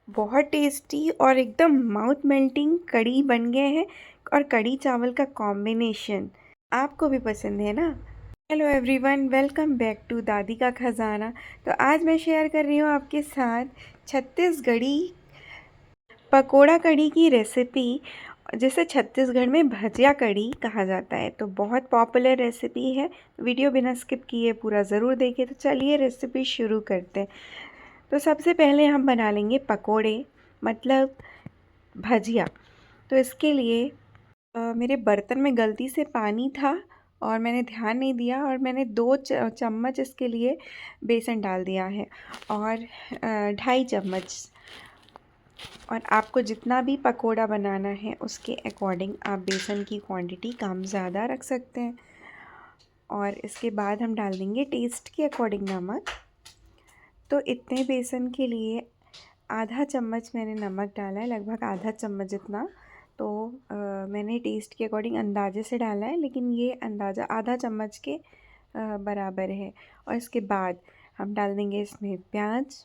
बहुत टेस्टी और एकदम माउथ मेल्टिंग कढ़ी बन गए हैं। और कढ़ी चावल का कॉम्बिनेशन आपको भी पसंद है ना। Hello everyone, welcome back to Dadi ka खजाना। तो आज मैं शेयर कर रही हूँ आपके साथ छत्तीसगढ़ी पकोड़ा कढ़ी की रेसिपी, जिसे छत्तीसगढ़ में भजिया कढ़ी कहा जाता है। तो बहुत पॉपुलर रेसिपी है। वीडियो बिना स्किप किए पूरा ज़रूर देखिए। तो चलिए रेसिपी शुरू करते हैं। तो सबसे पहले हम बना लेंगे पकोड़े, मतलब भजिया। तो इसके लिए मेरे बर्तन में गलती से पानी था और मैंने ध्यान नहीं दिया, और मैंने 2 चम्मच इसके लिए बेसन डाल दिया है, और 2.5 चम्मच। और आपको जितना भी पकोड़ा बनाना है उसके अकॉर्डिंग आप बेसन की क्वांटिटी कम ज़्यादा रख सकते हैं। और इसके बाद हम डाल देंगे टेस्ट के अकॉर्डिंग नमक। तो इतने बेसन के लिए आधा चम्मच मैंने नमक डाला है, लगभग आधा चम्मच जितना। तो मैंने टेस्ट के अकॉर्डिंग अंदाजे से डाला है, लेकिन ये अंदाज़ा आधा चम्मच के बराबर है। और इसके बाद हम डाल देंगे इसमें प्याज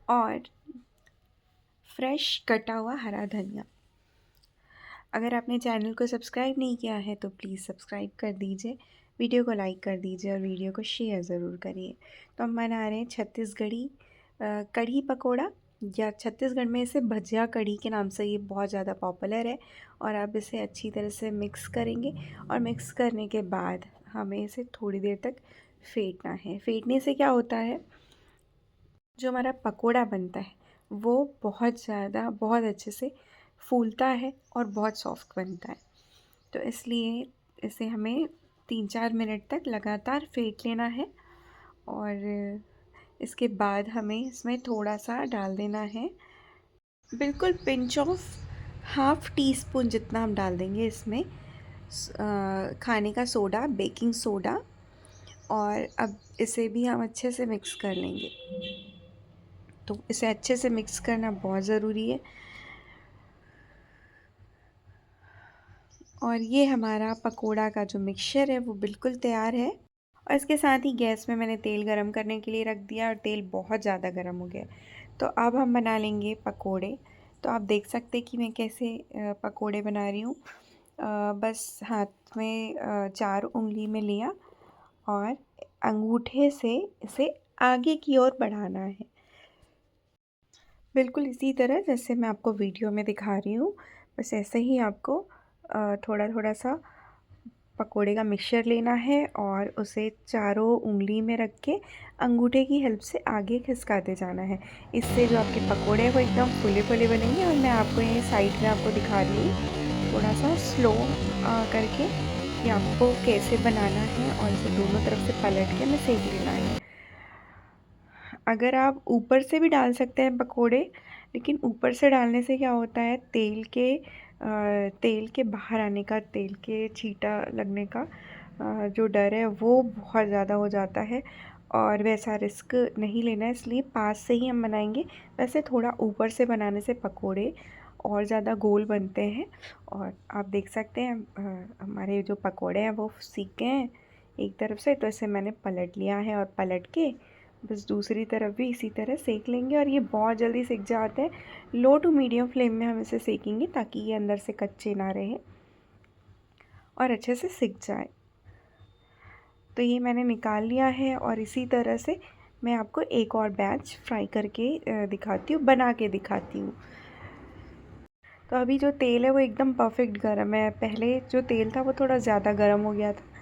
और फ्रेश कटा हुआ हरा धनिया। अगर आपने चैनल को सब्सक्राइब नहीं किया है तो प्लीज़ सब्सक्राइब कर दीजिए, वीडियो को लाइक कर दीजिए और वीडियो को शेयर ज़रूर करिए। तो हम बना रहे हैं छत्तीसगढ़ी कढ़ी पकोड़ा, या छत्तीसगढ़ में इसे भजिया कढ़ी के नाम से ये बहुत ज़्यादा पॉपुलर है। और आप इसे अच्छी तरह से मिक्स करेंगे, और मिक्स करने के बाद हमें इसे थोड़ी देर तक फेंटना है। फेंटने से क्या होता है, जो हमारा पकोड़ा बनता है वो बहुत ज़्यादा बहुत अच्छे से फूलता है और बहुत सॉफ्ट बनता है। तो इसलिए इसे हमें 3-4 मिनट तक लगातार फेंट लेना है। और इसके बाद हमें इसमें थोड़ा सा डाल देना है, बिल्कुल pinch of half tea spoon जितना हम डाल देंगे इसमें खाने का सोडा, बेकिंग सोडा। और अब इसे भी हम अच्छे से मिक्स कर लेंगे। तो इसे अच्छे से मिक्स करना बहुत ज़रूरी है। और ये हमारा पकोड़ा का जो मिक्सचर है वो बिल्कुल तैयार है। और इसके साथ ही गैस में मैंने तेल गरम करने के लिए रख दिया, और तेल बहुत ज़्यादा गरम हो गया। तो अब हम बना लेंगे पकोड़े। तो आप देख सकते हैं कि मैं कैसे पकोड़े बना रही हूँ। बस हाथ में 4 उंगली में लिया, और अंगूठे से इसे आगे की ओर बढ़ाना है, बिल्कुल इसी तरह जैसे मैं आपको वीडियो में दिखा रही हूँ। बस ऐसे ही आपको थोड़ा थोड़ा सा पकोड़े का मिक्सचर लेना है, और उसे चारों उंगली में रख के अंगूठे की हेल्प से आगे खिसकाते जाना है। इससे जो आपके पकोड़े हैं वो एकदम फुले फुले बनेंगे। और मैं आपको ये साइड में आपको दिखा रही हूँ थोड़ा सा स्लो करके कि आपको कैसे बनाना है, और इसे दोनों तरफ से पलट के हमें सेक लेना है। अगर आप ऊपर से भी डाल सकते हैं पकोड़े, लेकिन ऊपर से डालने से क्या होता है, तेल के बाहर आने का, तेल के छींटा लगने का जो डर है वो बहुत ज़्यादा हो जाता है। और वैसा रिस्क नहीं लेना है, इसलिए पास से ही हम बनाएंगे। वैसे थोड़ा ऊपर से बनाने से पकोड़े और ज़्यादा गोल बनते हैं। और आप देख सकते हैं हमारे जो पकोड़े हैं वो सीख गए हैं एक तरफ से। तो इसे मैंने पलट लिया है, और पलट के बस दूसरी तरफ भी इसी तरह सेक लेंगे। और ये बहुत जल्दी सिक जाते हैं। लो टू मीडियम फ्लेम में हम इसे सेकेंगे, ताकि ये अंदर से कच्चे ना रहे और अच्छे से सिक जाए। तो ये मैंने निकाल लिया है, और इसी तरह से मैं आपको एक और बैच फ्राई करके दिखाती हूँ, बना के दिखाती हूँ। तो अभी जो तेल है वो एकदम परफेक्ट गर्म है। पहले जो तेल था वो थोड़ा ज़्यादा गर्म हो गया था।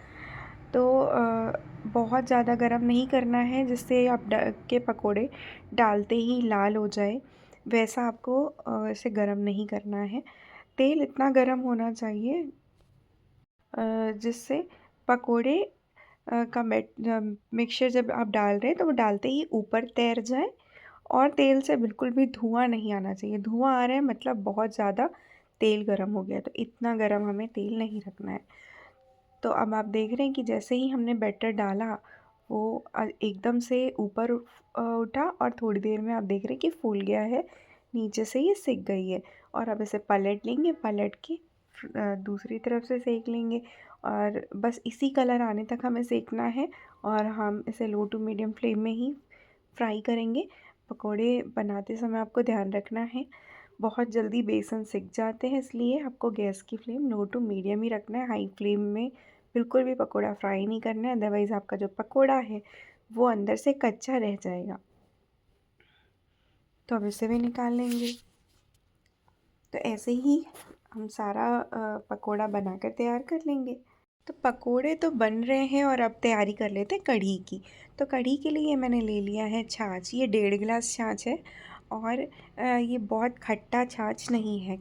तो बहुत ज़्यादा गरम नहीं करना है, जिससे आप के पकोड़े डालते ही लाल हो जाए। वैसा आपको इसे गरम नहीं करना है। तेल इतना गरम होना चाहिए जिससे पकोड़े का मिक्सचर जब आप डाल रहे हैं तो वो डालते ही ऊपर तैर जाए, और तेल से बिल्कुल भी धुआं नहीं आना चाहिए। धुआं आ रहा है मतलब बहुत ज़्यादा तेल गरम हो गया। तो इतना गरम हमें तेल नहीं रखना है। तो अब आप देख रहे हैं कि जैसे ही हमने बैटर डाला वो एकदम से ऊपर उठा, और थोड़ी देर में आप देख रहे हैं कि फूल गया है, नीचे से ये सिक गई है। और अब इसे पलट लेंगे, पलट के दूसरी तरफ से सेक लेंगे। और बस इसी कलर आने तक हमें सेकना है, और हम इसे लो टू मीडियम फ्लेम में ही फ्राई करेंगे। पकोड़े बनाते समय आपको ध्यान रखना है, बहुत जल्दी बेसन सिक जाते हैं, इसलिए आपको गैस की फ्लेम लो टू मीडियम ही रखना है। हाई फ्लेम में बिल्कुल भी पकोड़ा फ्राई नहीं करना है, अदरवाइज़ आपका जो पकोड़ा है वो अंदर से कच्चा रह जाएगा। तो अब इसे भी निकाल लेंगे। तो ऐसे ही हम सारा पकोड़ा बनाकर तैयार कर लेंगे। तो पकोड़े तो बन रहे हैं और अब तैयारी कर लेते हैं कढ़ी की। तो कढ़ी के लिए मैंने ले लिया है छाछ, ये 1.5 गिलास छाछ है। और ये बहुत खट्टा छाछ नहीं है,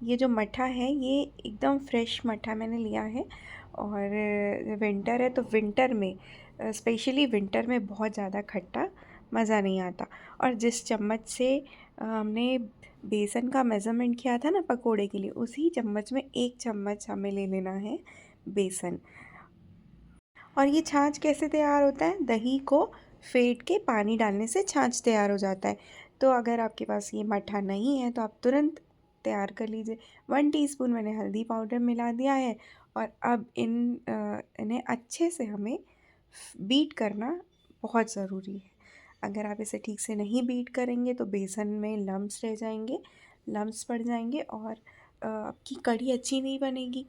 ये जो मट्ठा है ये एकदम फ्रेश मट्ठा मैंने लिया है। और विंटर है तो विंटर में, स्पेशली विंटर में बहुत ज़्यादा खट्टा मज़ा नहीं आता। और जिस चम्मच से हमने बेसन का मेज़रमेंट किया था ना पकोड़े के लिए, उसी चम्मच में 1 चम्मच हमें ले लेना है बेसन। और ये छाछ कैसे तैयार होता है? दही को फेंट के पानी डालने से छाछ तैयार हो जाता है। तो अगर आपके पास ये मट्ठा नहीं है तो आप तुरंत तैयार कर लीजिए। 1 टीस्पून मैंने हल्दी पाउडर मिला दिया है। और अब इन्हें अच्छे से हमें बीट करना बहुत ज़रूरी है। अगर आप इसे ठीक से नहीं बीट करेंगे तो बेसन में लम्स रह जाएंगे, लम्स पड़ जाएंगे और आपकी कढ़ी अच्छी नहीं बनेगी।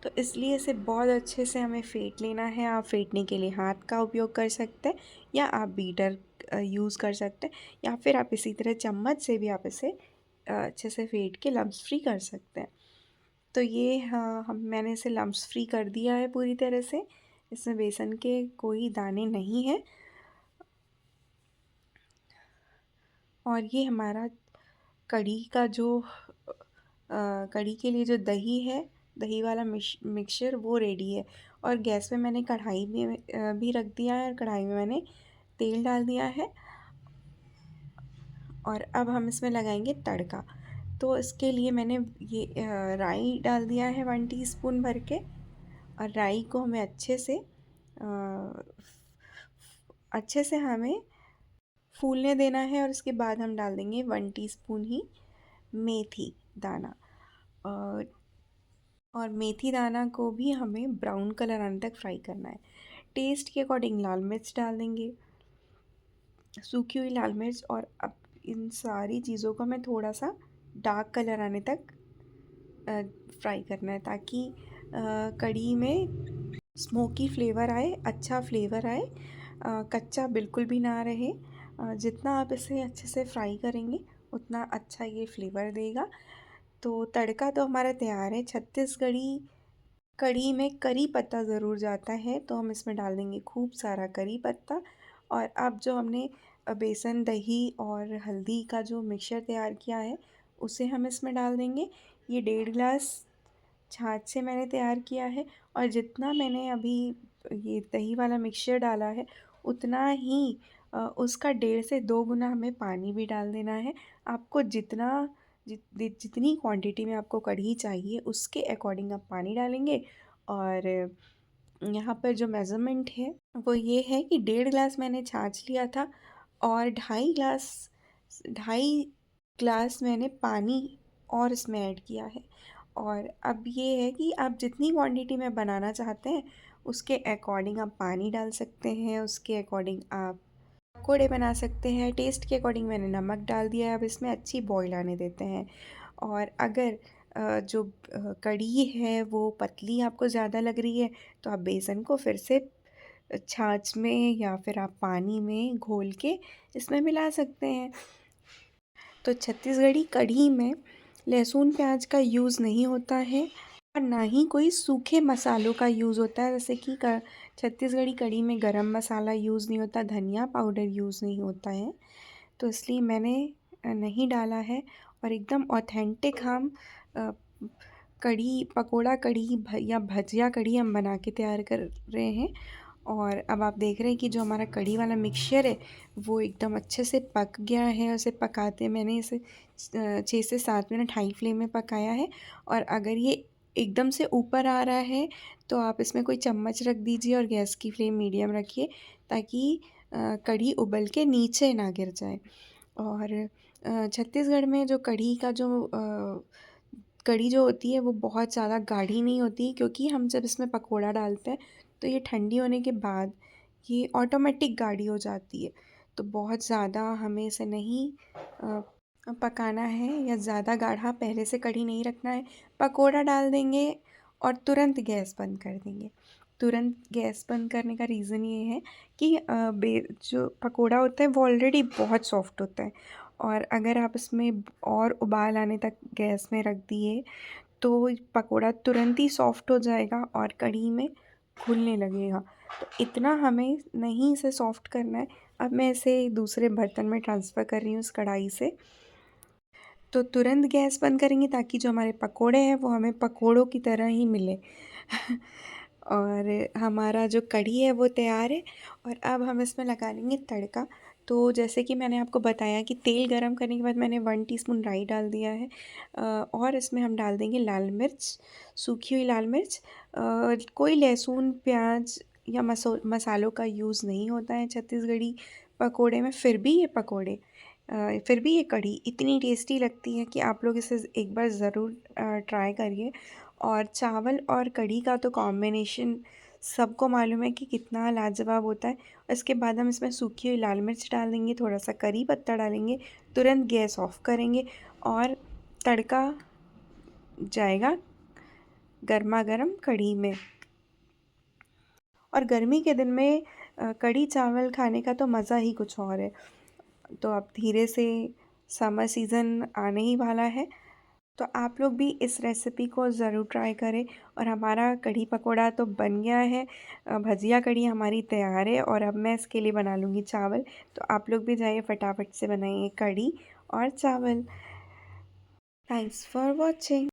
तो इसलिए इसे बहुत अच्छे से हमें फेंट लेना है। आप फेंटने के लिए हाथ का उपयोग कर सकते हैं या आप बीटर यूज़ कर सकते हैं, या फिर आप इसी तरह चम्मच से भी आप इसे अच्छे से फेंट के लम्स फ्री कर सकते हैं। तो ये हाँ, मैंने इसे लम्स फ्री कर दिया है पूरी तरह से। इसमें बेसन के कोई दाने नहीं हैं। और ये हमारा कढ़ी का जो कढ़ी के लिए जो दही है, दही वाला मिक्सचर वो रेडी है। और गैस पे मैंने कढ़ाई में भी रख दिया है और कढ़ाई में मैंने तेल डाल दिया है। और अब हम इसमें लगाएंगे तड़का। तो इसके लिए मैंने ये राई डाल दिया है 1 टीस्पून भर के। और राई को हमें अच्छे से हमें फूलने देना है। और उसके बाद हम डाल देंगे 1 टीस्पून ही मेथी दाना। और मेथी दाना को भी हमें ब्राउन कलर आने तक फ्राई करना है। टेस्ट के अकॉर्डिंग लाल मिर्च डाल देंगे, सूखी हुई लाल मिर्च। और अब इन सारी चीज़ों को हमें थोड़ा सा डार्क कलर आने तक फ्राई करना है, ताकि कढ़ी में स्मोकी फ्लेवर आए, अच्छा फ्लेवर आए, कच्चा बिल्कुल भी ना रहे। जितना आप इसे अच्छे से फ्राई करेंगे उतना अच्छा ये फ्लेवर देगा। तो तड़का तो हमारा तैयार है। छत्तीसगढ़ी कढ़ी में करी पत्ता ज़रूर जाता है, तो हम इसमें डाल देंगे खूब सारा करी पत्ता। और अब जो हमने बेसन, दही और हल्दी का जो मिक्सचर तैयार किया है उसे हम इसमें डाल देंगे। ये 1.5 गिलास छाछ से मैंने तैयार किया है। और जितना मैंने अभी ये दही वाला मिक्सचर डाला है उतना ही उसका 1.5 से 2 गुना हमें पानी भी डाल देना है। आपको जितनी क्वांटिटी में आपको कढ़ी चाहिए उसके अकॉर्डिंग आप पानी डालेंगे। और यहाँ पर जो मेज़रमेंट है वो ये है कि 1.5 गिलास मैंने छाछ लिया था और 2.5 गिलास मैंने पानी और इसमें ऐड किया है। और अब ये है कि आप जितनी क्वांटिटी में बनाना चाहते हैं उसके अकॉर्डिंग आप पानी डाल सकते हैं, उसके अकॉर्डिंग आप पकोड़े बना सकते हैं। टेस्ट के अकॉर्डिंग मैंने नमक डाल दिया है। अब इसमें अच्छी बॉईल आने देते हैं। और अगर जो कढ़ी है वो पतली आपको ज़्यादा लग रही है तो आप बेसन को फिर से छाछ में या फिर आप पानी में घोल के इसमें मिला सकते हैं। तो छत्तीसगढ़ी कढ़ी में लहसुन प्याज का यूज़ नहीं होता है और ना ही कोई सूखे मसालों का यूज़ होता है। जैसे कि छत्तीसगढ़ी कढ़ी में गरम मसाला यूज़ नहीं होता, धनिया पाउडर यूज़ नहीं होता है। तो इसलिए मैंने नहीं डाला है। और एकदम ऑथेंटिक हम अ, कढ़ी, पकोड़ा कढ़ी या भजिया कढ़ी हम बना के तैयार कर रहे हैं। और अब आप देख रहे हैं कि जो हमारा कढ़ी वाला मिक्सचर है वो एकदम अच्छे से पक गया है। उसे पकाते मैंने इसे 6 से 7 मिनट हाई फ्लेम में पकाया है। और अगर ये एकदम से ऊपर आ रहा है तो आप इसमें कोई चम्मच रख दीजिए और गैस की फ्लेम मीडियम रखिए, ताकि कढ़ी उबल के नीचे ना गिर जाए। और छत्तीसगढ़ में जो कढ़ी जो होती है वो बहुत ज़्यादा गाढ़ी नहीं होती, क्योंकि हम जब इसमें पकोड़ा डालते हैं तो ये ठंडी होने के बाद ये ऑटोमेटिक गाड़ी हो जाती है। तो बहुत ज़्यादा हमें इसे नहीं पकाना है या ज़्यादा गाढ़ा पहले से कढ़ी नहीं रखना है। पकोड़ा डाल देंगे और तुरंत गैस बंद कर देंगे। तुरंत गैस बंद करने का रीज़न ये है कि जो पकोड़ा होता है वो ऑलरेडी बहुत सॉफ्ट होता है, और अगर आप इसमें और उबाल आने तक गैस में रख दिए तो पकोड़ा तुरंत ही सॉफ्ट हो जाएगा और कढ़ी में घुलने लगेगा। तो इतना हमें नहीं इसे सॉफ्ट करना है। अब मैं इसे दूसरे बर्तन में ट्रांसफ़र कर रही हूँ इस कढ़ाई से। तो तुरंत गैस बंद करेंगे ताकि जो हमारे पकोड़े हैं वो हमें पकोड़ों की तरह ही मिले। और हमारा जो कढ़ी है वो तैयार है। और अब हम इसमें लगा लेंगे तड़का। तो जैसे कि मैंने आपको बताया कि तेल गरम करने के बाद मैंने 1 टीस्पून राई डाल दिया है, और इसमें हम डाल देंगे लाल मिर्च, सूखी हुई लाल मिर्च। कोई लहसुन प्याज या मसालों का यूज़ नहीं होता है छत्तीसगढ़ी पकोड़े में, फिर भी ये कढ़ी इतनी टेस्टी लगती है कि आप लोग इसे एक बार ज़रूर ट्राई करिए। और चावल और कढ़ी का तो कॉम्बिनेशन सबको मालूम है कि कितना लाजवाब होता है। इसके बाद हम इसमें सूखी हुई लाल मिर्च डाल देंगे, थोड़ा सा करी पत्ता डालेंगे, तुरंत गैस ऑफ करेंगे और तड़का जाएगा गर्मा गर्म कढ़ी में। और गर्मी के दिन में कढ़ी चावल खाने का तो मज़ा ही कुछ और है। तो अब धीरे से समर सीज़न आने ही वाला है, तो आप लोग भी इस रेसिपी को ज़रूर ट्राई करें। और हमारा कढ़ी पकोड़ा तो बन गया है, भजिया कढ़ी हमारी तैयार है, और अब मैं इसके लिए बना लूँगी चावल। तो आप लोग भी जाइए फटाफट से बनाइए कढ़ी और चावल। Thanks for watching.